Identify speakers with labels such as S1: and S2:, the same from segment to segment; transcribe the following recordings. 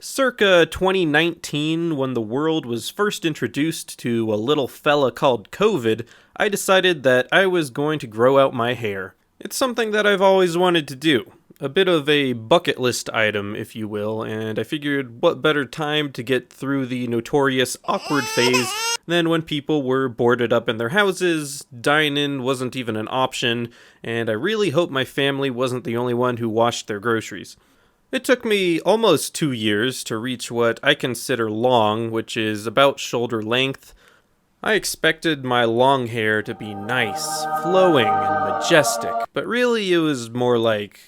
S1: Circa 2019, when the world was first introduced to a little fella called COVID, I decided that I was going to grow out my hair. It's something that I've always wanted to do. A bit of a bucket list item, if you will, and I figured what better time to get through the notorious awkward phase than when people were boarded up in their houses, dine-in wasn't even an option, and I really hope my family wasn't the only one who washed their groceries. It took me almost 2 years to reach what I consider long, which is about shoulder length. I expected my long hair to be nice, flowing, and majestic, but really it was more like...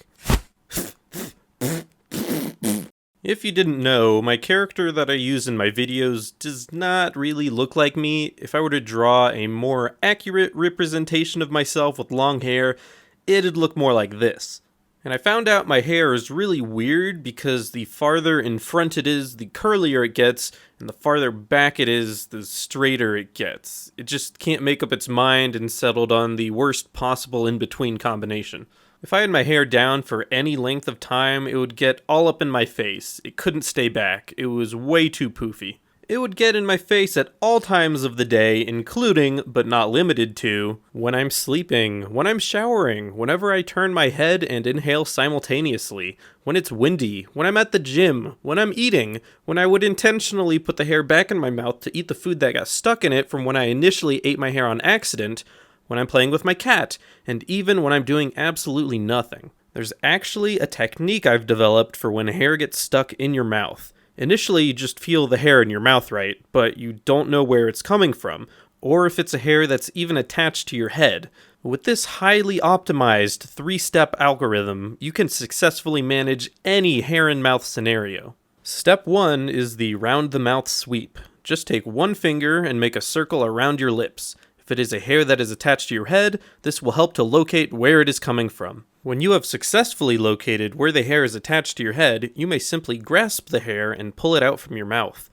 S1: If you didn't know, my character that I use in my videos does not really look like me. If I were to draw a more accurate representation of myself with long hair, it'd look more like this. And I found out my hair is really weird because the farther in front it is, the curlier it gets, and the farther back it is, the straighter it gets. It just can't make up its mind and settled on the worst possible in-between combination. If I had my hair down for any length of time, it would get all up in my face. It couldn't stay back. It was way too poofy. It would get in my face at all times of the day, including, but not limited to, when I'm sleeping, when I'm showering, whenever I turn my head and inhale simultaneously, when it's windy, when I'm at the gym, when I'm eating, when I would intentionally put the hair back in my mouth to eat the food that got stuck in it from when I initially ate my hair on accident, when I'm playing with my cat, and even when I'm doing absolutely nothing. There's actually a technique I've developed for when hair gets stuck in your mouth. Initially, you just feel the hair in your mouth, right? But you don't know where it's coming from, or if it's a hair that's even attached to your head. With this highly optimized 3-step algorithm, you can successfully manage any hair in mouth scenario. Step 1 is the round the mouth sweep. Just take one finger and make a circle around your lips. If it is a hair that is attached to your head, this will help to locate where it is coming from. When you have successfully located where the hair is attached to your head, you may simply grasp the hair and pull it out from your mouth.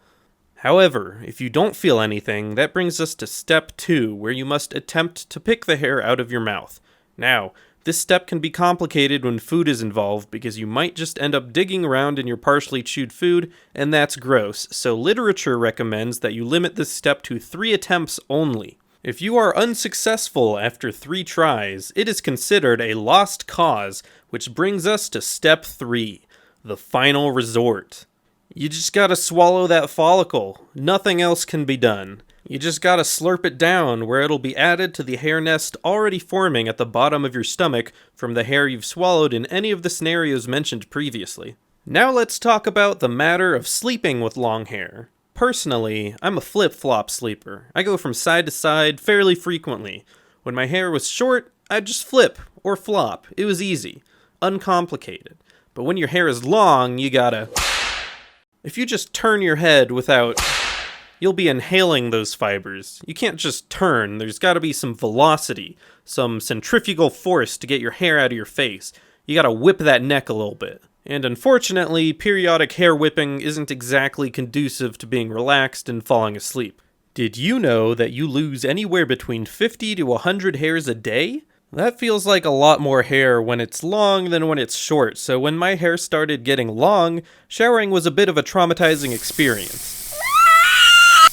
S1: However, if you don't feel anything, that brings us to step 2, where you must attempt to pick the hair out of your mouth. Now, this step can be complicated when food is involved because you might just end up digging around in your partially chewed food, and that's gross, so literature recommends that you limit this step to 3 attempts only. If you are unsuccessful after 3 tries, it is considered a lost cause, which brings us to step 3, the final resort. You just gotta swallow that follicle. Nothing else can be done. You just gotta slurp it down where it'll be added to the hair nest already forming at the bottom of your stomach from the hair you've swallowed in any of the scenarios mentioned previously. Now let's talk about the matter of sleeping with long hair. Personally, I'm a flip-flop sleeper. I go from side to side fairly frequently. When my hair was short, I'd just flip or flop. It was easy, uncomplicated. But when your hair is long, you gotta... If you just turn your head without... You'll be inhaling those fibers. You can't just turn. There's gotta be some velocity, some centrifugal force to get your hair out of your face. You gotta whip that neck a little bit. And unfortunately, periodic hair whipping isn't exactly conducive to being relaxed and falling asleep. Did you know that you lose anywhere between 50 to 100 hairs a day? That feels like a lot more hair when it's long than when it's short, so when my hair started getting long, showering was a bit of a traumatizing experience.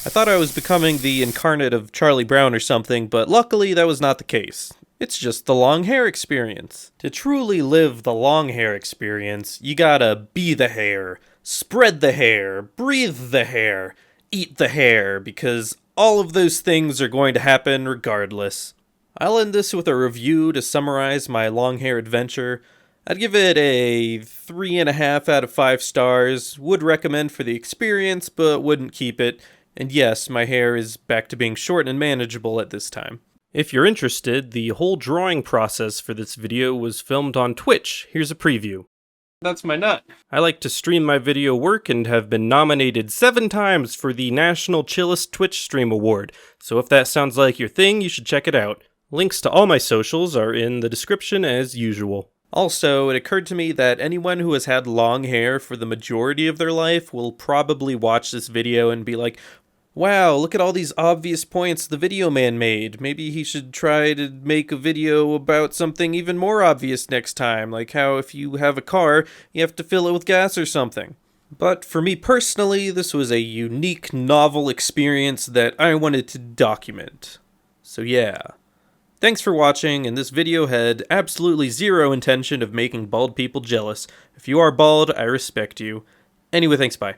S1: I thought I was becoming the incarnate of Charlie Brown or something, but luckily that was not the case. It's just the long hair experience. To truly live the long hair experience, you gotta be the hair, spread the hair, breathe the hair, eat the hair, because all of those things are going to happen regardless. I'll end this with a review to summarize my long hair adventure. I'd give it a 3.5 out of 5 stars, would recommend for the experience, but wouldn't keep it. And yes, my hair is back to being short and manageable at this time. If you're interested, the whole drawing process for this video was filmed on Twitch. Here's a preview. That's my nut. I like to stream my video work and have been nominated 7 times for the National Chillest Twitch Stream Award, so if that sounds like your thing, you should check it out. Links to all my socials are in the description as usual. Also, it occurred to me that anyone who has had long hair for the majority of their life will probably watch this video and be like, wow, look at all these obvious points the video man made. Maybe he should try to make a video about something even more obvious next time, like how if you have a car, you have to fill it with gas or something. But for me personally, this was a unique, novel experience that I wanted to document. So yeah. Thanks for watching, and this video had absolutely zero intention of making bald people jealous. If you are bald, I respect you. Anyway, thanks, bye.